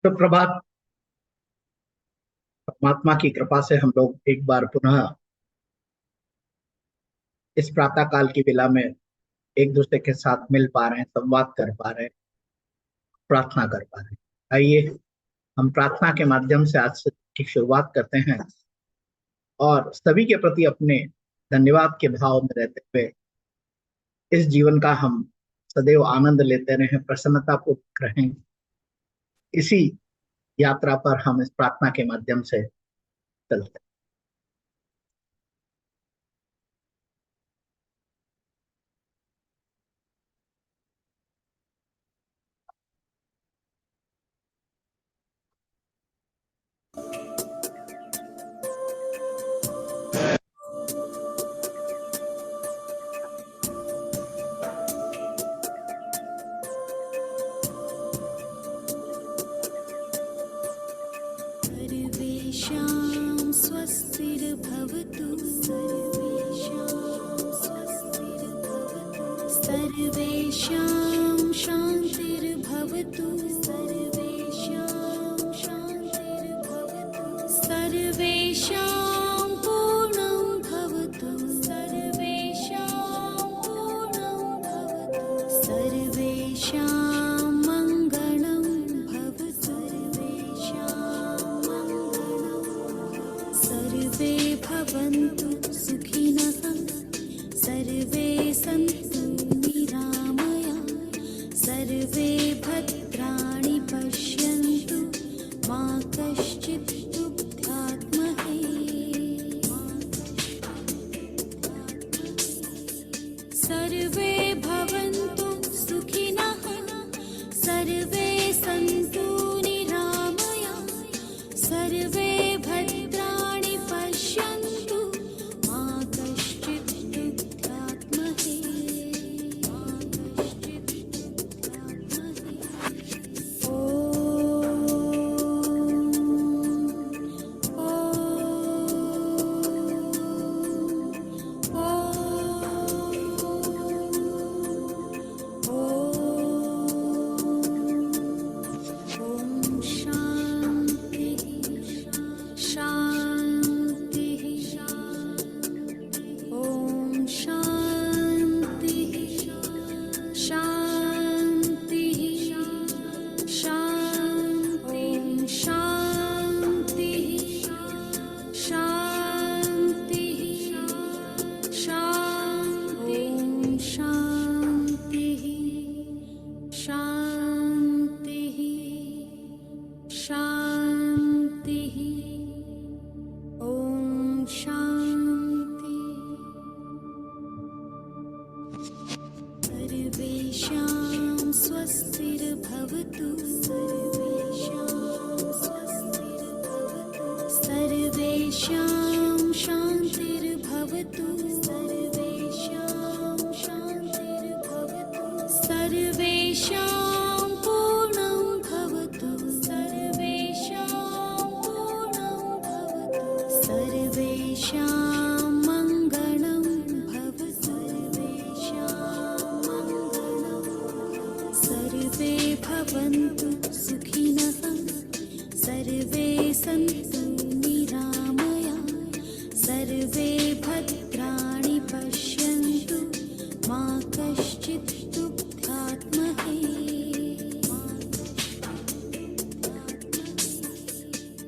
सुप्रभात। परमात्मा की कृपा से हम लोग एक बार पुनः इस प्रातः काल की वेला में एक दूसरे के साथ मिल पा रहे हैं, संवाद कर पा रहे हैं, प्रार्थना कर पा रहे हैं। आइए हम प्रार्थना के माध्यम से आज की शुरुआत करते हैं और सभी के प्रति अपने धन्यवाद के भाव में रहते हुए इस जीवन का हम सदैव आनंद लेते रहें, प्रसन्नता पूर्वक रहें। इसी यात्रा पर हम इस प्रार्थना के माध्यम से चलते हैं। सर्वेषां स्वस्तिर्भवतु, सर्वेषां स्वस्तिर्भवतु, सर्वेषां शान्तिर्भवतु, सर्वेषां शान्तिर्भवतु, सर्वेषां पूर्णं भवतु, सर्वेषां पूर्णं भवतु, सर्वेषां मङ्गलं भवतु, सर्वेषां सर्वे भवन्तु सुखिनः, सर्वे सन्तु निरामयाः, सर्वे भद्राणि पश्यन्तु, मा कश्चित् दुःखात्महे। सर्वे भवन्तु सुखिनः, सर्वे सन्तु निरामयाः, सर्वे भद्राणि पश्यन्तु, मा कश्चित् दुःखात्महे। ॐ शान्ति शान्ति, ॐ शान्ति शान्ति शान्ति, ॐ शान्ति शान्ति शान्ति, ॐ शान्ति शान्तिः शान्तिः, ॐ शान्ति। सर्वेषां स्वस्तिर्भवतु, सर्वेषां स्वस्तिर्भवतु, सर्वेषां शान्तिर्भवतु, सर्वेषां शान्तिर्भवतु, सर्वेषां पूर्णं भवतु, सर्वेषां पूर्णं भवतु, सर्वेषां मङ्गलं भवतु, सर्वेषां मङ्गलं, सर्वे भवन्तु सुखिनः, सर्वे सन्तु निरामयाः, सर्वे भद्राणि पश्यन्तु, मा कश्चित् दुःखात्महे।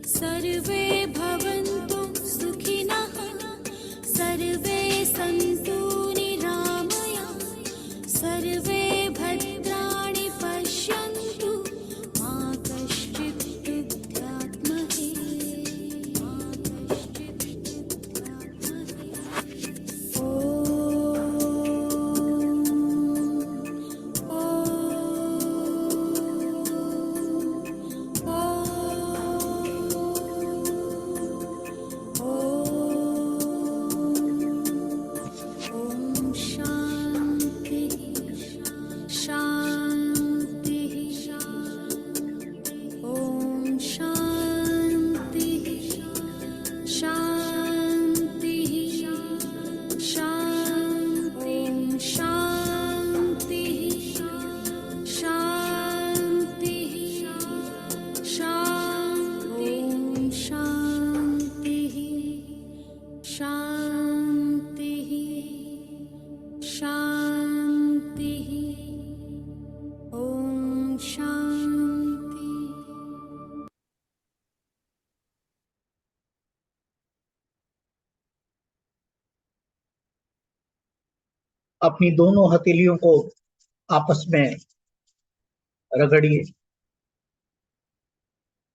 सर्वे भवन्तु सुखिनः, सर्वे सन्तु निरामयाः, सर्वे भद्राणि पश्यन्तु, मा कश्चित् दुःखात्महे। अपनी दोनों हथेलियों को आपस में रगड़िए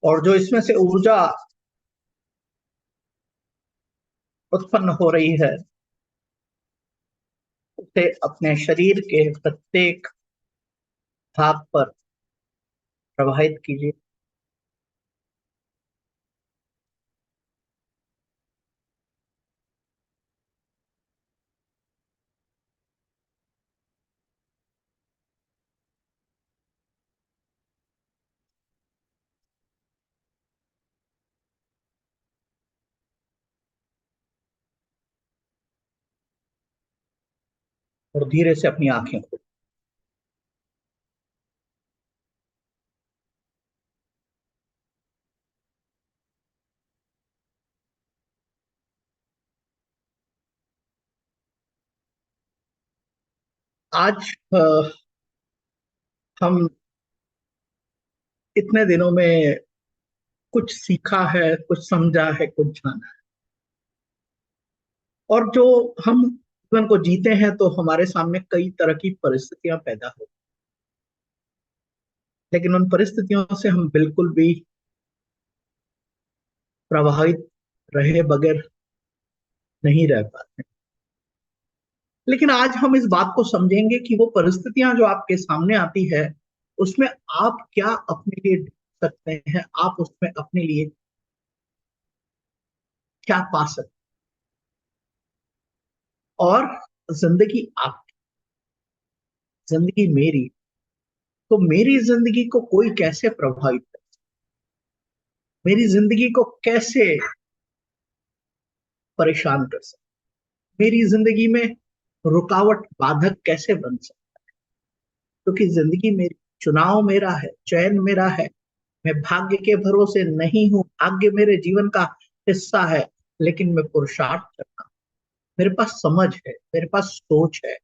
और जो इसमें से ऊर्जा उत्पन्न हो रही है उसे अपने शरीर के प्रत्येक भाग पर प्रवाहित कीजिए। और धीरे से अपनी आंखें खोलें। आज हम इतने दिनों में कुछ सीखा है, कुछ समझा है, कुछ जाना है। और जो हम जीवन को जीते हैं तो हमारे सामने कई तरह की परिस्थितियां पैदा हो, लेकिन उन परिस्थितियों से हम बिल्कुल भी प्रभावित रहे बगैर नहीं रह पाते। लेकिन आज हम इस बात को समझेंगे कि वो परिस्थितियां जो आपके सामने आती है उसमें आप क्या अपने लिए ढूंढ सकते हैं, आप उसमें अपने लिए क्या पा सकते हैं। और जिंदगी आपकी, जिंदगी मेरी, तो मेरी जिंदगी को कोई कैसे प्रभावित कर, मेरी जिंदगी को कैसे परेशान कर सकता, मेरी जिंदगी में रुकावट बाधक कैसे बन सकता। क्योंकि जिंदगी मेरी, चुनाव मेरा है, चयन मेरा है। मैं भाग्य के भरोसे नहीं हूं, भाग्य मेरे जीवन का हिस्सा है, लेकिन मैं पुरुषार्थ करता हूं। मेरे पास समझ है, मेरे पास सोच है।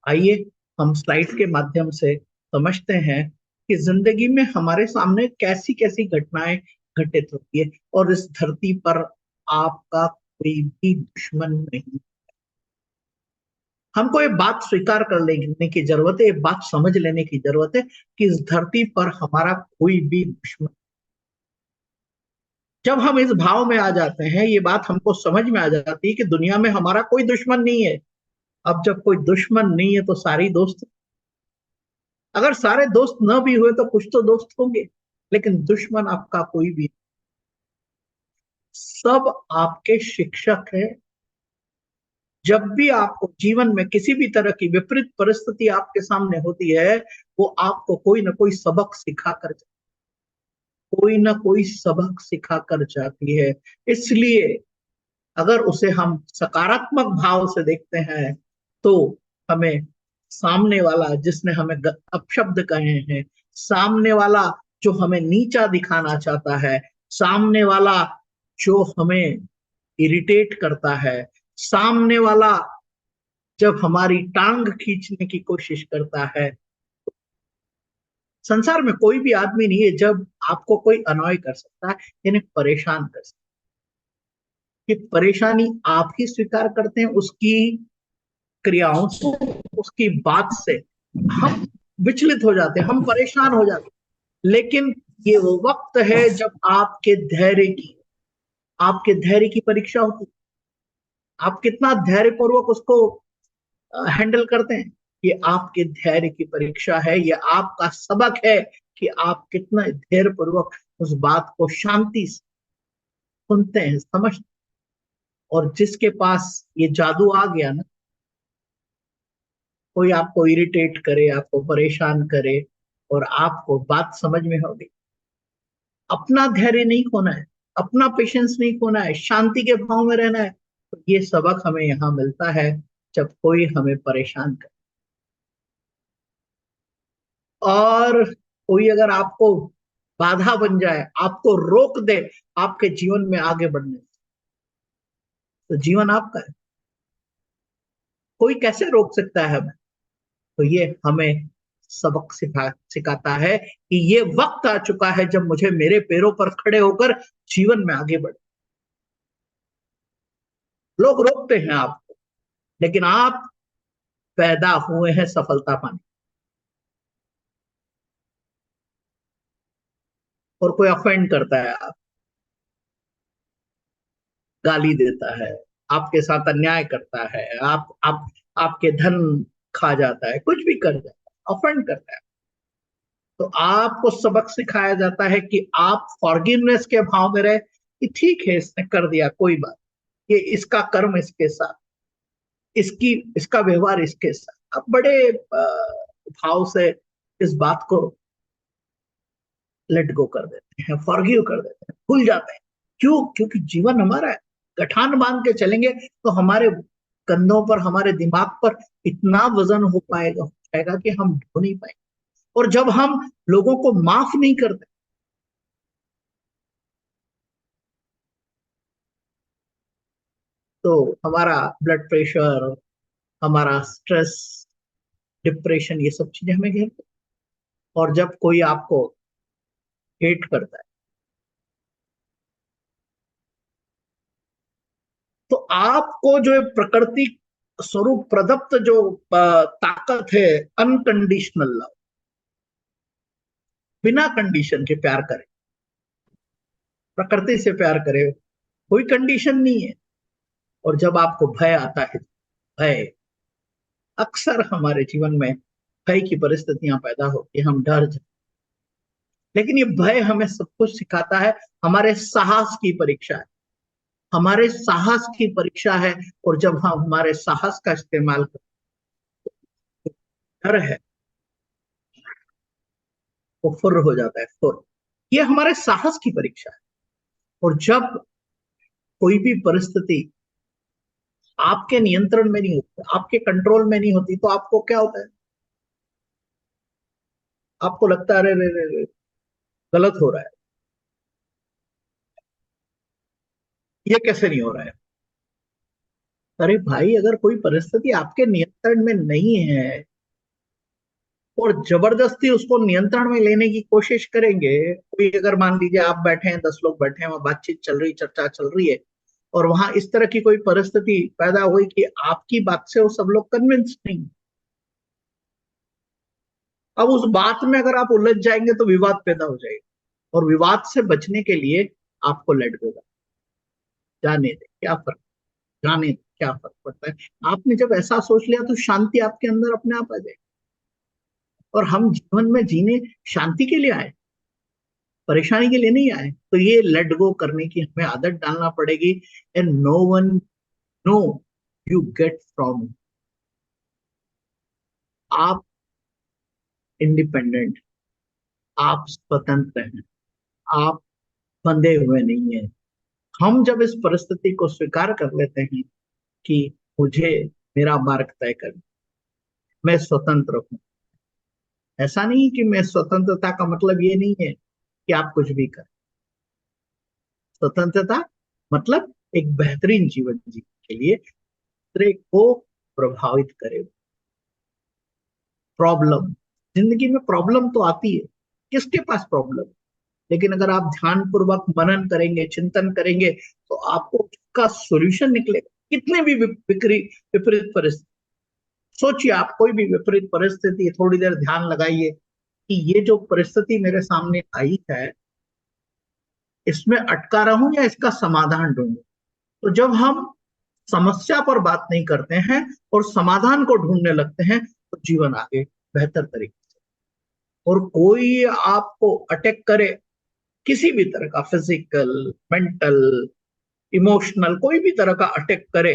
आइए हम स्लाइड के माध्यम से समझते हैं कि जिंदगी में हमारे सामने कैसी कैसी घटनाएं घटित होती है। और इस धरती पर आपका कोई भी दुश्मन नहीं। हमको ये बात स्वीकार कर लेने की जरूरत है, ये बात समझ लेने की जरूरत है कि इस धरती पर हमारा कोई भी दुश्मन। जब हम इस भाव में आ जाते हैं, ये बात हमको समझ में आ जाती है कि दुनिया में हमारा कोई दुश्मन नहीं है। अब जब कोई दुश्मन नहीं है तो सारी दोस्त, अगर सारे दोस्त न भी हुए तो कुछ तो दोस्त होंगे, लेकिन दुश्मन आपका कोई भी, सब आपके शिक्षक है। जब भी आपको जीवन में किसी भी तरह की विपरीत परिस्थिति आपके सामने होती है, वो आपको कोई ना कोई सबक सिखा कर, कोई ना कोई सबक सिखा कर जाती है। इसलिए अगर उसे हम सकारात्मक भाव से देखते हैं तो हमें सामने वाला जिसने हमें अपशब्द कहे हैं, सामने वाला जो हमें नीचा दिखाना चाहता है, सामने वाला जो हमें इरिटेट करता है, सामने वाला जब हमारी टांग खींचने की कोशिश करता है, संसार में कोई भी आदमी नहीं है जब आपको कोई अनॉय कर सकता है, यानी परेशान कर सकता है। कि परेशानी आप ही स्वीकार करते हैं उसकी क्रियाओं से, उसकी बात से हम विचलित हो जाते हैं, हम परेशान हो जाते हैं। लेकिन ये वो वक्त है जब आपके धैर्य की परीक्षा होती है। आप कितना धैर्य पूर्वक उसको हैंडल करते हैं, ये आपके धैर्य की परीक्षा है। ये आपका सबक है कि आप कितना धैर्य पूर्वक उस बात को शांति से सुनते हैं, समझते हैं। और जिसके पास ये जादू आ गया ना, कोई आपको इरिटेट करे, आपको परेशान करे और आपको बात समझ में होगी, अपना धैर्य नहीं खोना है, अपना पेशेंस नहीं खोना है, शांति के भाव में रहना है। तो ये सबक हमें यहाँ मिलता है जब कोई हमें परेशान करे। और कोई अगर आपको बाधा बन जाए, आपको रोक दे आपके जीवन में आगे बढ़ने से, तो जीवन आपका है, कोई कैसे रोक सकता है हमें। तो ये हमें सबक सिखाता है कि ये वक्त आ चुका है जब मुझे मेरे पैरों पर खड़े होकर जीवन में आगे बढ़। लोग रोकते हैं आपको, लेकिन आप पैदा हुए हैं सफलता पाने। और कोई ऑफेंड करता है, गाली देता है, आपके साथ अन्याय करता है, आप आपके धन खा जाता है, कुछ भी कर जाता है, ऑफेंड करता है, तो आपको सबक सिखाया जाता है कि आप फॉरगिवनेस के भाव में रहे कि ठीक है, इसने कर दिया, कोई बात, ये इसका कर्म इसके साथ, इसकी इसका व्यवहार इसके साथ। आप बड़े भाव से इस बात को लेट गो कर देते हैं, फॉरगिव कर देते हैं, भूल जाते हैं। क्यों? क्योंकि जीवन हमारा है। गठान बांध के चलेंगे तो हमारे कंधों पर, हमारे दिमाग पर इतना वजन हो जाएगा कि हम ढो नहीं पाएंगे। और जब हम लोगों को माफ नहीं करते तो हमारा ब्लड प्रेशर, हमारा स्ट्रेस, डिप्रेशन, ये सब चीजें हमें घेरती हैं। और जब कोई आपको हेट करता है तो आपको जो प्रकृति स्वरूप प्रदत्त जो ताकत है, अनकंडीशनल लव, बिना कंडीशन के प्यार करे, प्रकृति से प्यार करे, कोई कंडीशन नहीं है। और जब आपको भय आता है, भय, अक्सर हमारे जीवन में भय की परिस्थितियां पैदा होती है, हम डर जाते, लेकिन ये भय हमें सब कुछ सिखाता है, हमारे साहस की परीक्षा है, हमारे साहस की परीक्षा है। और जब हम हमारे साहस का इस्तेमाल करते, डर है वो फुर्र हो जाता है, फुर्र। ये हमारे साहस की परीक्षा है। और जब कोई भी परिस्थिति आपके नियंत्रण में नहीं होती, आपके कंट्रोल में नहीं होती, तो आपको क्या होता है? आपको लगता है अरे रे रे रे, गलत हो रहा है, ये कैसे नहीं हो रहा है? अरे भाई, अगर कोई परिस्थिति आपके नियंत्रण में नहीं है और जबरदस्ती उसको नियंत्रण में लेने की कोशिश करेंगे, कोई अगर मान लीजिए आप बैठे हैं, 10 लोग बैठे हैं, वहां बातचीत चल रही, चर्चा चल रही है, और वहां इस तरह की कोई परिस्थिति पैदा हुई कि आपकी बात से वो सब लोग कन्विंस नहीं, अब उस बात में अगर आप उलझ जाएंगे तो विवाद पैदा हो जाएगा। और विवाद से बचने के लिए आपको लेट गो, जाने दे, क्या फर्क, जाने दे, क्या फर्क पड़ता है। आपने जब ऐसा सोच लिया तो शांति आपके अंदर अपने आप आ जाएगी। और हम जीवन में जीने शांति के लिए आए, परेशानी के लिए नहीं आए। तो ये लेट गो करने की हमें आदत डालना पड़ेगी। And no one know you get from, आप इंडिपेंडेंट, आप स्वतंत्र हैं, आप बंधे हुए नहीं हैं। हम जब इस परिस्थिति को स्वीकार कर लेते हैं कि मुझे मेरा मार्ग तय कर, मैं स्वतंत्र हूं। ऐसा नहीं कि मैं स्वतंत्रता का मतलब ये नहीं है कि आप कुछ भी करें। स्वतंत्रता मतलब एक बेहतरीन जीवन जीने के लिए दूसरे को प्रभावित करे। प्रॉब्लम, जिंदगी में प्रॉब्लम तो आती है, किसके पास प्रॉब्लम? लेकिन अगर आप ध्यान पूर्वक मनन करेंगे, चिंतन करेंगे, तो आपको उसका सॉल्यूशन निकलेगा। कितने भी विपरीत परिस्थिति, सोचिए आप कोई भी विपरीत परिस्थिति, थोड़ी देर ध्यान लगाइए कि ये जो परिस्थिति मेरे सामने आई है, इसमें अटका रहूं या इसका समाधान ढूंढूं? तो जब हम समस्या पर बात नहीं करते हैं और समाधान को ढूंढने लगते हैं, तो जीवन आगे बेहतर तरीके से। और कोई आपको अटैक करे, किसी भी तरह का, फिजिकल, मेंटल, इमोशनल, कोई भी तरह का अटैक करे,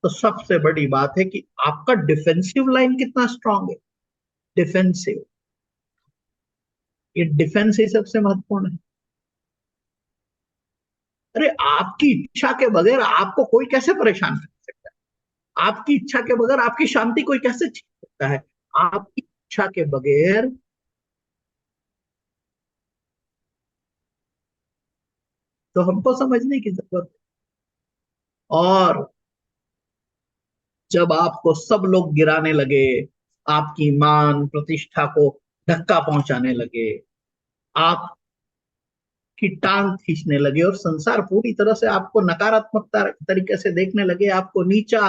तो सबसे बड़ी बात है कि आपका डिफेंसिव लाइन कितना स्ट्रांग है। डिफेंसिव, ये डिफेंस ही सबसे महत्वपूर्ण है। अरे आपकी इच्छा के बगैर आपको कोई कैसे परेशान कर सकता है? आपकी इच्छा के बगैर आपकी शांति कोई कैसे छीन सकता है? आपकी इच्छा के बगैर, तो हमको समझने की जरूरत है। और जब आपको सब लोग गिराने लगे, आपकी मान प्रतिष्ठा को धक्का पहुंचाने लगे, आपकी टांग खींचने लगे, और संसार पूरी तरह से आपको नकारात्मक तरीके से देखने लगे, आपको नीचा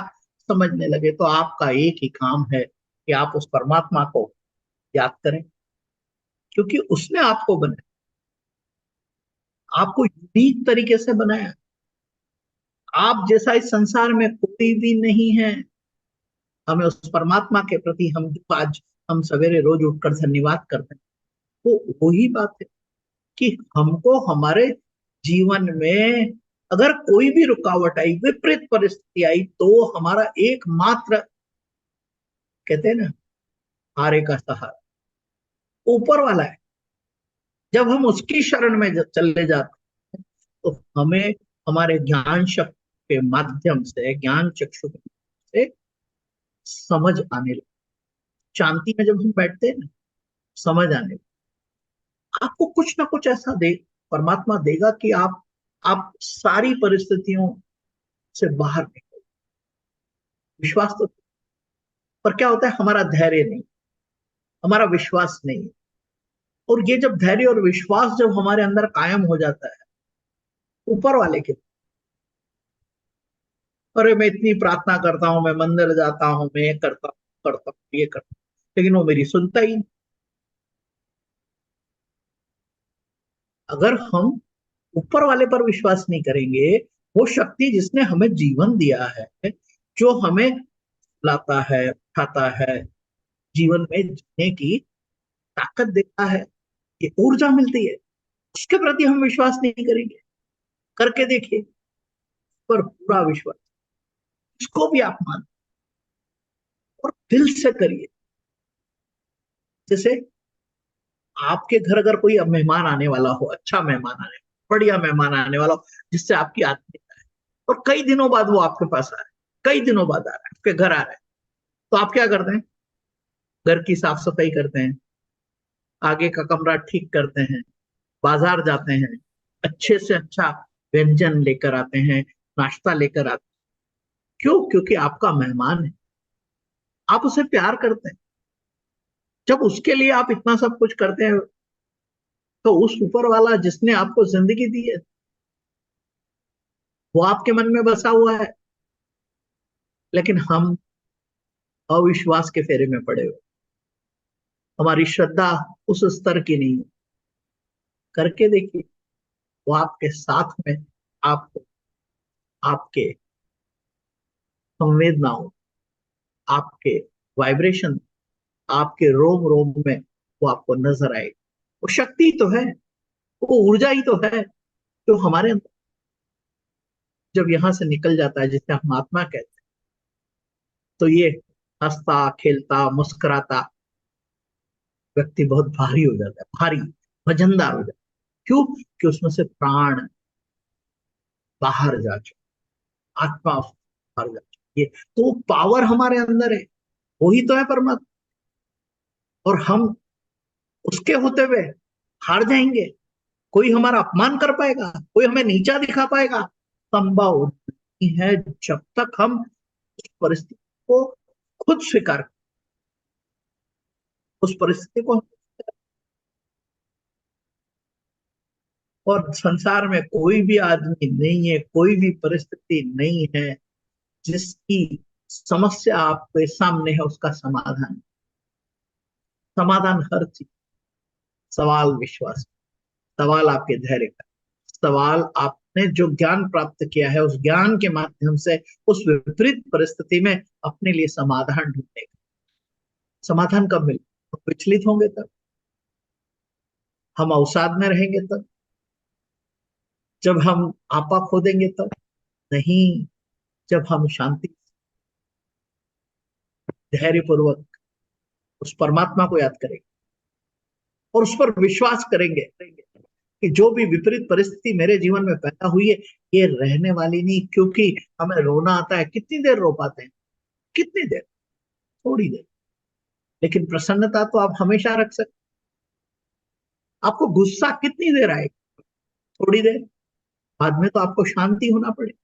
समझने लगे तो आपका एक ही काम है कि आप उस परमात्मा को याद करें, क्योंकि उसने आपको बनाया, आपको यूनिक तरीके से बनाया। आप जैसा इस संसार में कोई भी नहीं है। हमें उस परमात्मा के प्रति हम आज हम सवेरे रोज उठकर धन्यवाद करते हैं, वो वही बात है कि हमको हमारे जीवन में अगर कोई भी रुकावट आई, विपरीत परिस्थिति आई, तो हमारा एकमात्र, कहते हैं ना, हारे का सहारा ऊपर वाला है। जब हम उसकी शरण में चले जाते हैं तो हमें हमारे ज्ञान शक्ति के माध्यम से, ज्ञान चक्षु के माध्यम से समझ आने लगे। शांति में जब हम बैठते हैं ना, समझ आने लगे। आपको कुछ ना कुछ ऐसा दे परमात्मा देगा कि आप सारी परिस्थितियों से बाहर निकल। विश्वास तो, पर क्या होता है, हमारा धैर्य नहीं, हमारा विश्वास नहीं। और ये जब धैर्य और विश्वास जब हमारे अंदर कायम हो जाता है ऊपर वाले के, अरे मैं इतनी प्रार्थना करता हूं, मैं मंदिर जाता हूं, मैं ये करता हूं, ये करता हूं, लेकिन वो मेरी सुनता ही नहीं। अगर हम ऊपर वाले पर विश्वास नहीं करेंगे, वो शक्ति जिसने हमें जीवन दिया है, जो हमें लाता है, उठाता है, जीवन में जीने की ताकत देता है, ये ऊर्जा मिलती है, उसके प्रति हम विश्वास नहीं करेंगे। करके देखिए, पर पूरा विश्वास, इसको भी आप मान और दिल से करिए। जैसे आपके घर अगर कोई अब मेहमान आने वाला हो, अच्छा मेहमान आने, बढ़िया मेहमान आने वाला हो, जिससे आपकी आत्मीयता है, और कई दिनों बाद वो आपके पास आ रहा है, कई दिनों बाद आ रहा है, आपके घर आ रहा है, तो आप क्या करते हैं? घर की साफ सफाई करते हैं, आगे का कमरा ठीक करते हैं, बाजार जाते हैं, अच्छे से अच्छा व्यंजन लेकर आते हैं, नाश्ता लेकर आते हैं। क्यों? क्योंकि आपका मेहमान है, आप उसे प्यार करते हैं। जब उसके लिए आप इतना सब कुछ करते हैं, तो उस ऊपर वाला जिसने आपको जिंदगी दी है, वो आपके मन में बसा हुआ है। लेकिन हम अविश्वास के फेरे में पड़े हुए, हमारी श्रद्धा उस स्तर की नहीं है। करके देखिए, वो आपके साथ में, आपको, आपके संवेदनाओं, आपके वाइब्रेशन, आपके रोम रोम में वो आपको नजर आएगी। वो शक्ति तो है, वो ऊर्जा ही तो है जो हमारे अंदर जब यहां से निकल जाता है, जिसे हम आत्मा कहते हैं, तो ये हंसता खेलता मुस्कुराता व्यक्ति बहुत भारी हो जाता है, भारी वजनदार हो जाता है। क्यों? कि उसमें से प्राण बाहर जा चुका, आत्मा बाहर जा चुकी है, तो पावर हमारे अंदर है, वही तो है परमात्मा। और हम उसके होते हुए हार जाएंगे? कोई हमारा अपमान कर पाएगा? कोई हमें नीचा दिखा पाएगा? संभव नहीं है, जब तक हम उस परिस्थिति को खुद स्वीकार, उस परिस्थिति को। और संसार में कोई भी आदमी नहीं है, कोई भी परिस्थिति नहीं है जिसकी समस्या आपके सामने है उसका समाधान। समाधान हर चीज, सवाल विश्वास, सवाल आपके धैर्य का, सवाल आपने जो ज्ञान प्राप्त किया है उस ज्ञान के माध्यम से उस विपरीत परिस्थिति में अपने लिए समाधान ढूंढने का। समाधान कब मिले? तो विचलित होंगे तब, हम अवसाद में रहेंगे तब, जब हम आपा खो देंगे तब नहीं, जब हम शांति, धैर्य पूर्वक उस परमात्मा को याद करेंगे और उस पर विश्वास करेंगे कि जो भी विपरीत परिस्थिति मेरे जीवन में पैदा हुई है, ये रहने वाली नहीं। क्योंकि हमें रोना आता है, कितनी देर रो पाते हैं? कितनी देर? थोड़ी देर। लेकिन प्रसन्नता तो आप हमेशा रख सकते। आपको गुस्सा कितनी देर आएगा? थोड़ी देर बाद में तो आपको शांति होना पड़ेगा।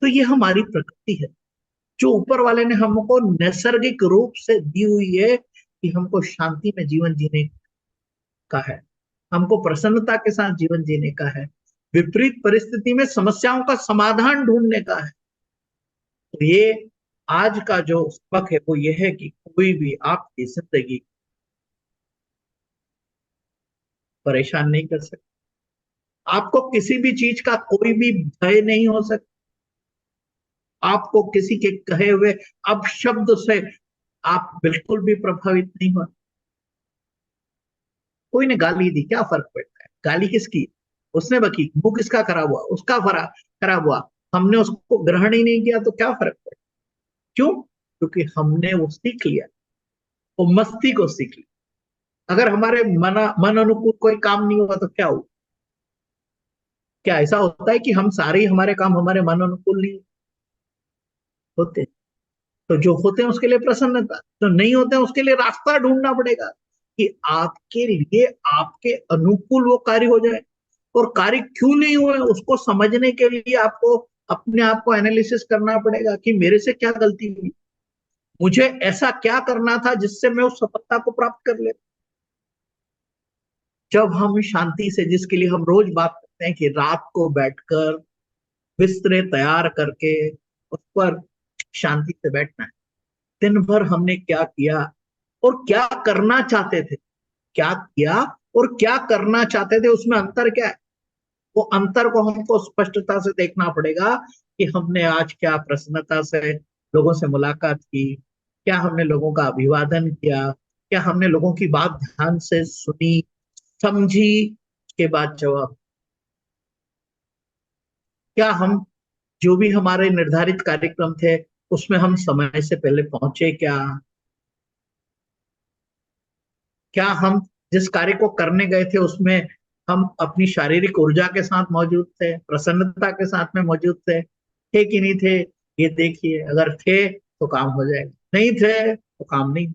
तो ये हमारी प्रकृति है, जो ऊपर वाले ने हमको नैसर्गिक रूप से दी हुई है कि हमको शांति में जीवन जीने का है, हमको प्रसन्नता के साथ जीवन जीने का है, विपरीत परिस्थिति में समस्याओं का समाधान ढूंढने का है। तो ये आज का जो सबक है वो ये है कि कोई भी आपकी जिंदगी परेशान नहीं कर सकता। आपको किसी भी चीज का कोई भी भय नहीं हो सकता। आपको किसी के कहे हुए अपशब्द से आप बिल्कुल भी प्रभावित नहीं हो। कोई ने गाली दी, क्या फर्क पड़ता है? गाली किसकी? उसने बकी, मुंह किसका खराब हुआ? उसका खराब हुआ। हमने उसको ग्रहण ही नहीं किया तो क्या फर्क पड़ता? क्यों? क्योंकि हमने वो सीख लिया, वो मस्ती को सीख लिया। अगर हमारे मन अनुकूल कोई काम नहीं हुआ तो क्या हुआ? क्या ऐसा होता है कि हम सारे हमारे काम हमारे मन अनुकूल नहीं होते? तो जो होते हैं उसके लिए प्रसन्नता, जो नहीं होते हैं उसके लिए रास्ता ढूंढना पड़ेगा कि आपके लिए आपके अनुकूल वो कार्य हो जाए। और कार्य क्यों नहीं हुए उसको समझने के लिए आपको अपने आप को एनालिसिस करना पड़ेगा कि मेरे से क्या गलती हुई, मुझे ऐसा क्या करना था जिससे मैं उस सफलता को प्राप्त कर ले। जब हम शांति से, जिसके लिए हम रोज बात करते हैं कि रात को बैठकर बिस्तरे तैयार करके उस पर शांति से बैठना है। दिन भर हमने क्या किया और क्या करना चाहते थे, क्या किया और क्या करना चाहते थे, उसमें अंतर क्या है? वो अंतर को हमको स्पष्टता से देखना पड़ेगा कि हमने आज क्या प्रसन्नता से लोगों से मुलाकात की, क्या हमने लोगों का अभिवादन किया, क्या हमने लोगों की बात ध्यान से सुनी, समझी, उसके बाद जवाब, क्या हम जो भी हमारे निर्धारित कार्यक्रम थे उसमें हम समय से पहले पहुंचे, क्या हम जिस कार्य को करने गए थे उसमें हम अपनी शारीरिक ऊर्जा के साथ मौजूद थे, प्रसन्नता के साथ में मौजूद थे कि नहीं थे? ये देखिए, अगर थे तो काम हो जाएगा, नहीं थे तो काम नहीं।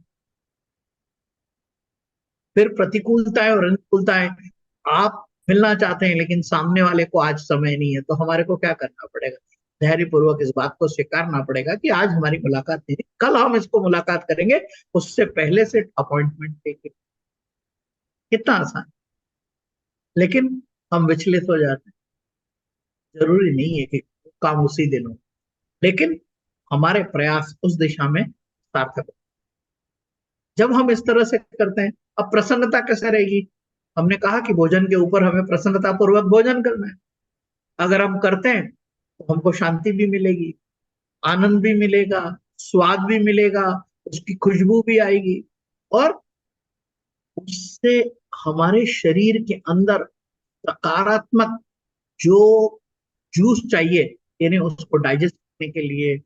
फिर प्रतिकूलताएं और अनुकूलताएं, आप मिलना चाहते हैं लेकिन सामने वाले को आज समय नहीं है, तो हमारे को क्या करना पड़ेगा? धैर्य पूर्वक इस बात को स्वीकारना पड़ेगा कि आज हमारी मुलाकात नहीं, कल हम इसको मुलाकात करेंगे, उससे पहले से अपॉइंटमेंट लेके। कितना आसान। लेकिन हम विचलित हो जाते हैं। जरूरी नहीं है कि काम उसी दिन हो, लेकिन हमारे प्रयास उस दिशा में सार्थक हो। जब हम इस तरह से करते हैं, अब प्रसन्नता कैसे रहेगी? हमने कहा कि भोजन के ऊपर हमें प्रसन्नता पूर्वक भोजन करना है। अगर हम करते हैं तो हमको शांति भी मिलेगी, आनंद भी मिलेगा, स्वाद भी मिलेगा, उसकी खुशबू भी आएगी, और उससे हमारे शरीर के अंदर सकारात्मक जो जूस चाहिए, यानी उसको डाइजेस्ट करने के लिए,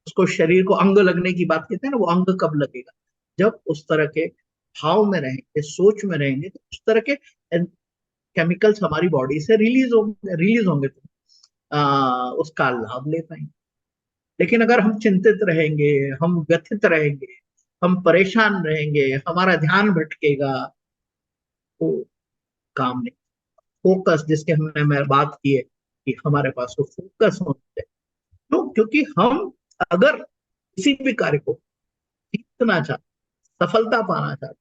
उसको शरीर को अंग लगने की बात कहते हैं ना, वो अंग कब लगेगा? जब उस तरह के भाव में रहेंगे, सोच में रहेंगे, तो उस तरह के केमिकल्स हमारी बॉडी से रिलीज होंगे तो उसका लाभ ले पाएंगे। लेकिन अगर हम चिंतित रहेंगे, हम व्यथित रहेंगे, हम परेशान रहेंगे, हमारा ध्यान भटकेगा, तो काम नहीं। फोकस, जिसके हमने मैं बात की है कि हमारे पास वो फोकस होना चाहिए। क्यों? क्योंकि हम अगर किसी भी कार्य को जीतना चाहते, सफलता पाना चाहते,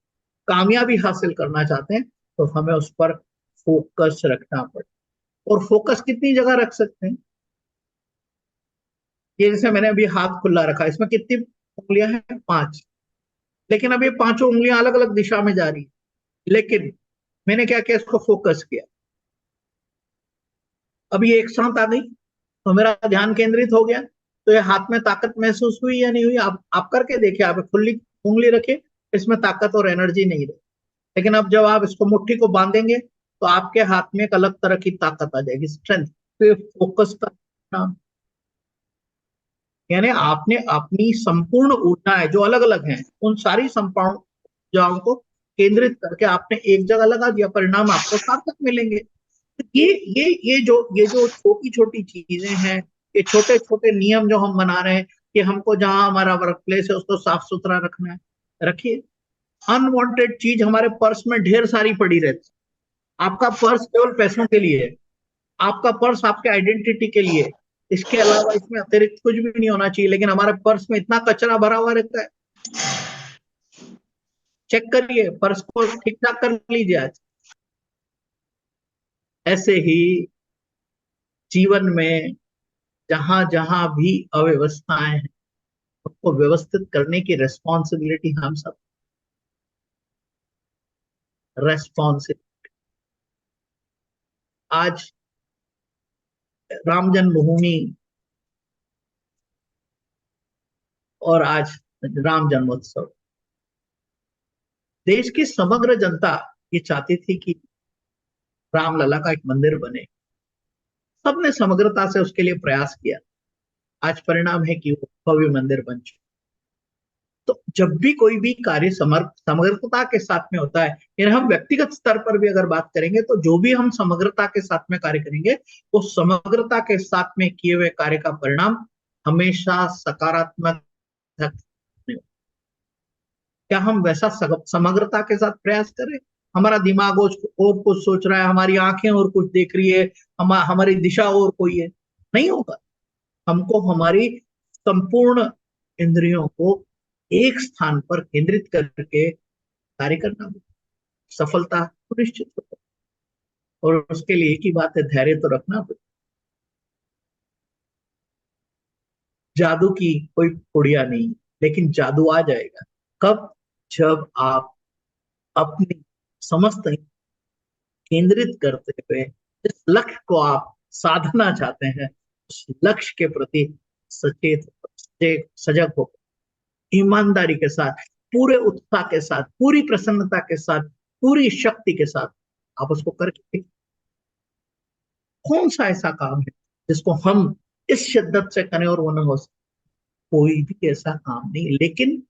कामयाबी हासिल करना चाहते हैं, तो हमें उस पर फोकस रखना पड़े। और फोकस कितनी जगह रख सकते हैं? ये जैसे मैंने अभी हाथ खुला रखा, इसमें कितनी उंगलियां हैं? 5। लेकिन अब ये पांचों उंगलियां अलग अलग दिशा में जा रही है, लेकिन मैंने क्या किया, इसको फोकस किया। अब ये एक साथ आ गई तो मेरा ध्यान केंद्रित हो गया। तो ये हाथ में ताकत महसूस हुई या नहीं हुई? आप करके देखिए, आप खुली उंगली रखे, इसमें ताकत और एनर्जी नहीं रही। लेकिन अब जब आप इसको मुट्ठी को बांधेंगे तो आपके हाथ में एक अलग तरह की ताकत आ जाएगी, स्ट्रेंथ। तो ये फोकस का नाम। यानी आपने अपनी संपूर्ण ऊर्जाएं जो अलग अलग हैं, उन सारी संपूर्ण ऊर्जाओं को केंद्रित करके आपने एक जगह लगा दिया, परिणाम आपको सार्थक मिलेंगे। तो ये जो छोटी छोटी चीजें हैं, ये छोटे छोटे नियम जो हम बना रहे हैं कि हमको जहां हमारा वर्क प्लेस है उसको साफ सुथरा रखना है, रखिए। अनवांटेड चीज हमारे पर्स में ढेर सारी पड़ी रहती है। आपका पर्स केवल पैसों के लिए है, आपका पर्स आपके आइडेंटिटी के लिए। इसके अलावा इसमें अतिरिक्त कुछ भी नहीं होना चाहिए, लेकिन हमारे पर्स में इतना कचरा भरा हुआ रहता है। चेक करिए, पर्स को ठीक ठाक कर लीजिए आज। ऐसे ही जीवन में जहां जहां भी अव्यवस्थाएं हैं, उसको व्यवस्थित करने की रेस्पॉन्सिबिलिटी हम सब, रेस्पॉन्सिबिलिटी। आज राम जन्मभूमि और आज राम जन्मोत्सव, देश की समग्र जनता ये चाहती थी कि रामलला का एक मंदिर बने। सबने समग्रता से उसके लिए प्रयास किया। आज परिणाम है कि वो भव्य मंदिर बन चुका। तो जब भी कोई भी कार्य समग्रता के साथ में होता है, यानी हम व्यक्तिगत स्तर पर भी अगर बात करेंगे तो जो भी हम समग्रता के साथ में कार्य करेंगे, वो समग्रता के साथ में किए हुए कार्य का परिणाम हमेशा सकारात्मक है। क्या हम वैसा समग्रता के साथ प्रयास करें? हमारा दिमाग और कुछ सोच रहा है, हमारी आंखें और कुछ देख रही है, हमारी दिशा और कोई है, नहीं होगा। हमको हमारी संपूर्ण इंद्रियों को एक स्थान पर केंद्रित करके कार्य करना होगा, सफलता सुनिश्चित होगा। और उसके लिए एक ही बात है, धैर्य तो रखना होगा। जादू की कोई पुड़िया नहीं, लेकिन जादू आ जाएगा कब? जब आप अपनी समस्त केंद्रित करते हुए जिस लक्ष्य को आप साधना चाहते हैं, उस लक्ष्य के प्रति सचेत सजग हो, ईमानदारी के साथ, पूरे उत्साह के साथ, पूरी प्रसन्नता के साथ, पूरी शक्ति के साथ आप उसको करके देखिए। कौन सा ऐसा काम है जिसको हम इस शिद्दत से करें और वो ना हो सके? कोई भी ऐसा काम नहीं। लेकिन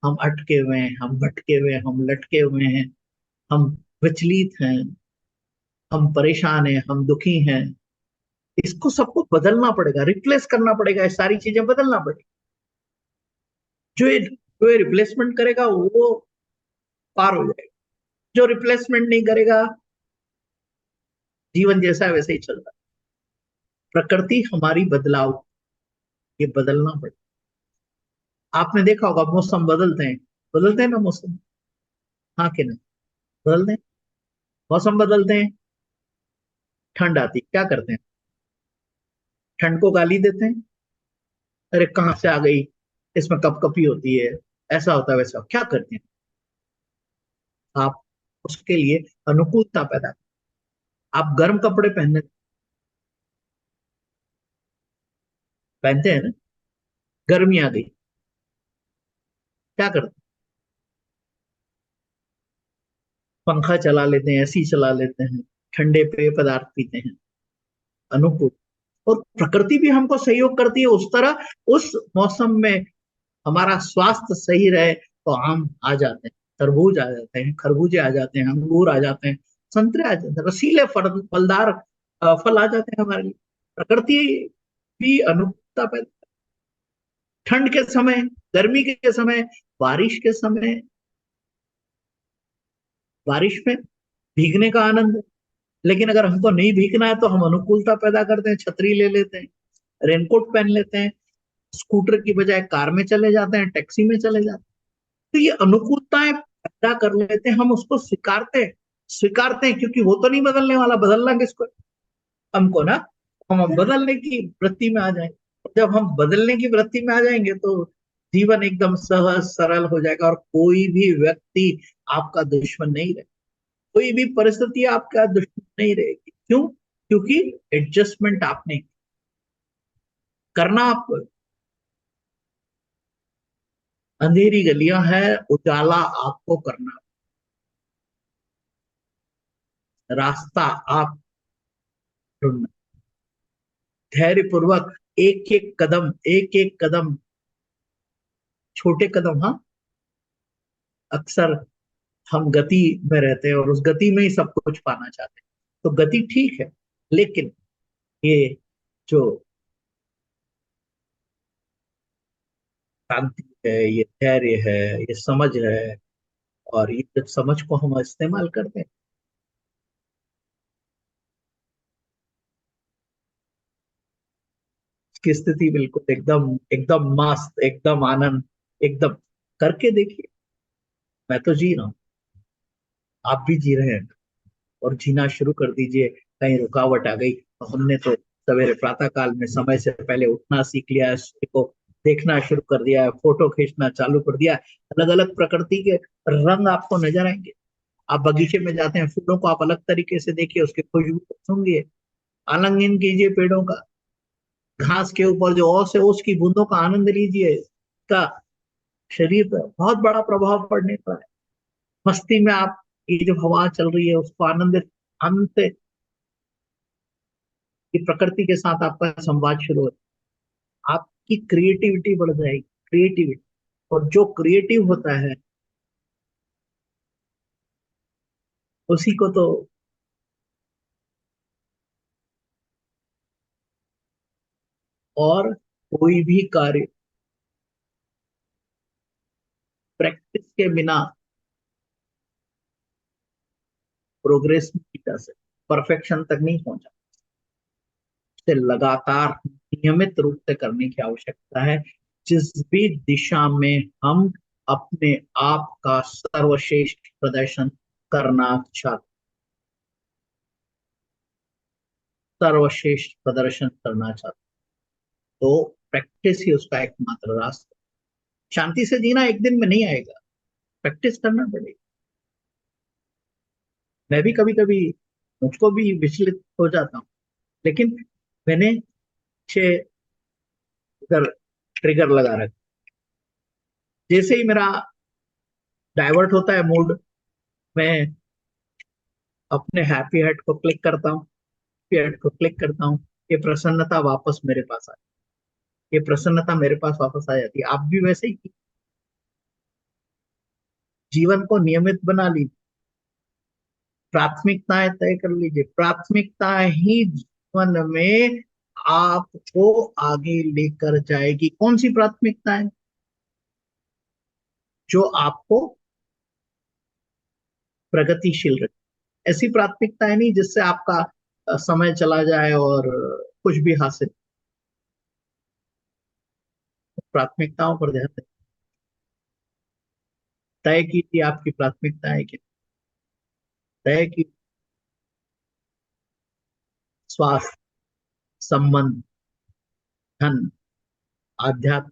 हम अटके हुए हैं, हम भटके हुए हैं, हम लटके हुए हैं, हम विचलित हैं, हम परेशान हैं, हम दुखी हैं। इसको सबको बदलना पड़ेगा, रिप्लेस करना पड़ेगा, ये सारी चीजें बदलना पड़ेगी। जो ये रिप्लेसमेंट करेगा वो पार हो जाएगा। जो रिप्लेसमेंट नहीं करेगा, जीवन जैसा है वैसे ही चलता है। प्रकृति हमारी बदलाव, ये बदलना पड़ेगा। आपने देखा होगा मौसम बदलते हैं ना मौसम, हाँ कि नहीं? बदलते हैं, मौसम बदलते हैं। ठंड आती, क्या करते हैं? ठंड को गाली देते हैं, अरे कहाँ से आ गई, इसमें कपकपी होती है, ऐसा होता है वैसा। क्या करते हैं आप? उसके लिए अनुकूलता पैदा करें। आप गर्म कपड़े पहनते हैं ना, गर्मी आ गई, क्या करते हैं? पंखा चला लेते हैं, एसी चला लेते हैं, ठंडे पेय पदार्थ पीते हैं, अनुकूल। और प्रकृति भी हमको सहयोग करती है उस तरह। उस मौसम में हमारा स्वास्थ्य सही रहे तो आम आ जाते हैं, तरबूज आ जाते हैं, खरबूजे आ जाते हैं, अंगूर आ जाते हैं, संतरे आ जाते हैं, रसीले फलदार फल आ जाते हैं हमारे लिए। प्रकृति भी अनुकूलता पैदा, ठंड के समय, गर्मी के समय, बारिश के समय, बारिश में भीगने का आनंद है। लेकिन अगर हमको नहीं भीगना है तो हम अनुकूलता पैदा करते हैं, छतरी ले लेते हैं, रेनकोट पहन लेते हैं, स्कूटर की बजाय कार में चले जाते हैं, टैक्सी में चले जाते हैं। तो ये अनुकूलताएं पैदा कर लेते हैं, हम उसको स्वीकारते हैं क्योंकि वो तो नहीं बदलने वाला, बदलना किसको? हमको ना। हम बदलने की वृत्ति में आ जाएंगे। जब हम बदलने की वृत्ति में आ जाएंगे तो जीवन एकदम सहज सरल हो जाएगा और कोई भी व्यक्ति आपका दुश्मन नहीं रहेगा, कोई भी परिस्थिति आपका दुश्मन नहीं रहेगी। क्यों? क्योंकि एडजस्टमेंट आपने करना। आपको अंधेरी गलियां हैं, उजाला आपको करना, रास्ता आप ढूंढना, धैर्य पूर्वक एक एक कदम, छोटे कदम। हाँ, अक्सर हम गति में रहते हैं और उस गति में ही सब कुछ पाना चाहते हैं। तो गति ठीक है, लेकिन ये जो शांति है, ये धैर्य है, ये समझ है, और ये जब समझ को हम इस्तेमाल करते हैं, उसकी स्थिति बिल्कुल एकदम एकदम मस्त, एकदम आनंद, एकदम। करके देखिए। मैं तो जी रहा हूँ, आप भी जी रहे हैं, और जीना शुरू कर दीजिए। कहीं रुकावट आ गई तो हमने तो सवेरे प्रातः काल में समय से पहले उठना सीख लिया है, सूर्य को देखना शुरू कर दिया है, फोटो खींचना चालू कर दिया है। अलग अलग प्रकृति के रंग आपको नजर आएंगे। आप बगीचे में जाते हैं, फूलों को आप अलग तरीके से देखिए, उसकी खुशबू को सूंघिए, आलिंगन कीजिए पेड़ों का, घास के ऊपर जो ओस है उसकी बूंदों का आनंद लीजिए। का शरीर पर बहुत बड़ा प्रभाव पड़ने का है। मस्ती में आप ये जो हवा चल रही है उसको आनंदित आनंद से, कि प्रकृति के साथ आपका संवाद शुरू हो, आपकी क्रिएटिविटी बढ़ जाएगी। क्रिएटिविटी, और जो क्रिएटिव होता है उसी को तो और कोई भी कार्य प्रैक्टिस के बिना प्रोग्रेस नहीं कर सकते, परफेक्शन तक नहीं पहुंचा। इसे लगातार नियमित रूप से करने की आवश्यकता है। जिस भी दिशा में हम अपने आप का सर्वश्रेष्ठ प्रदर्शन करना चाहते, सर्वश्रेष्ठ प्रदर्शन करना चाहते, तो प्रैक्टिस ही उसका एकमात्र रास्ता। शांति से जीना एक दिन में नहीं आएगा, प्रैक्टिस करना पड़ेगा। मैं भी कभी कभी, मुझको भी विचलित हो जाता हूँ, लेकिन मैंने छह ट्रिगर लगा रखा। जैसे ही मेरा डाइवर्ट होता है मूड, मैं अपने हैप्पी हार्ट को क्लिक करता हूँ, हैप्पी हार्ट को क्लिक करता हूँ, ये प्रसन्नता वापस मेरे पास आ, ये प्रसन्नता मेरे पास वापस आ जाती है। आप भी वैसे ही जीवन को नियमित बना लीजिए, प्राथमिकताएं तय कर लीजिए। प्राथमिकताएं ही जीवन में आपको आगे लेकर जाएगी। कौन सी प्राथमिकताएं? जो आपको प्रगतिशील रखे। ऐसी प्राथमिकताएं नहीं जिससे आपका समय चला जाए और कुछ भी हासिल। प्राथमिकताओं पर ध्यान दें, तय कीजिए आपकी प्राथमिकताएं क्या, तय की। स्वास्थ्य, संबंध, धन, आध्यात्म,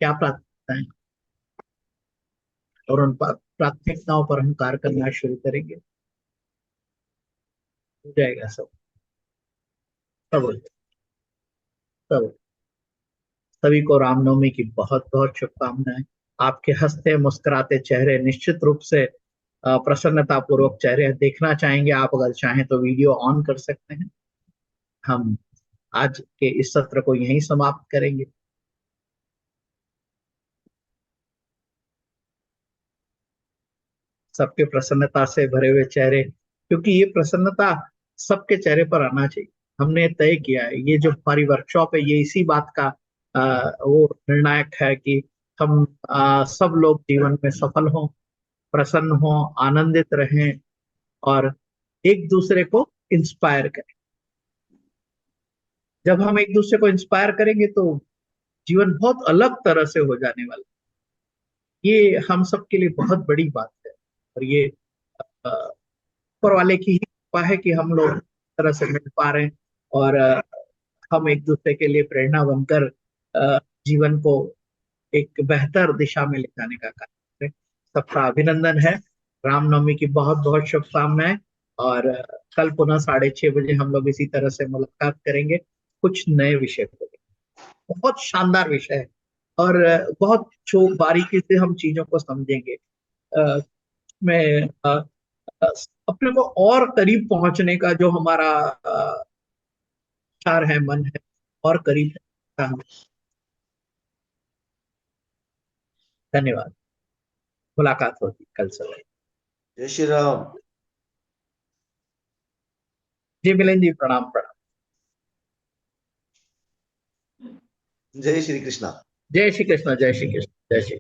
क्या प्राथमिकताएं, और उन प्राथमिकताओं पर हम कार्य करना शुरू करेंगे, हो जाएगा सब। सब हो जाएगा, सब हो। सभी को रामनवमी की बहुत बहुत शुभकामनाएं। आपके हंसते मुस्कुराते चेहरे निश्चित रूप से प्रसन्नता पूर्वक चेहरे देखना चाहेंगे। आप अगर चाहें तो वीडियो ऑन कर सकते हैं। हम आज के इस सत्र को यहीं समाप्त करेंगे। सबके प्रसन्नता से भरे हुए चेहरे, क्योंकि ये प्रसन्नता सबके चेहरे पर आना चाहिए। हमने तय किया है, ये जो हमारी वर्कशॉप है ये इसी बात का वो निर्णायक है कि हम सब लोग जीवन में सफल हों, प्रसन्न हों, आनंदित रहें, और एक दूसरे को इंस्पायर करें। जब हम एक दूसरे को इंस्पायर करेंगे तो जीवन बहुत अलग तरह से हो जाने वाला है। ये हम सब के लिए बहुत बड़ी बात है, और ये ऊपर वाले की ही कृपा है कि हम लोग इस तरह से मिल पा रहे हैं, और हम एक दूसरे के लिए प्रेरणा बनकर जीवन को एक बेहतर दिशा में ले जाने का कार्य करें। सबका अभिनंदन है। रामनवमी की बहुत बहुत शुभकामनाएं। और कल पुनः 6:30 बजे हम लोग इसी तरह से मुलाकात करेंगे, कुछ नए विषय को लेकर। बहुत शानदार विषय है, और बहुत जो बारीकी से हम चीजों को समझेंगे। मैं अपने को और करीब पहुंचने का जो हमारा विचार है, मन है, और करीब है हम। धन्यवाद। मुलाकात होगी कल सुबह। जय श्री राम। जी मिलन जी, प्रणाम प्रणाम। जय श्री कृष्णा। जय श्री कृष्ण, जय श्री कृष्ण, जय श्री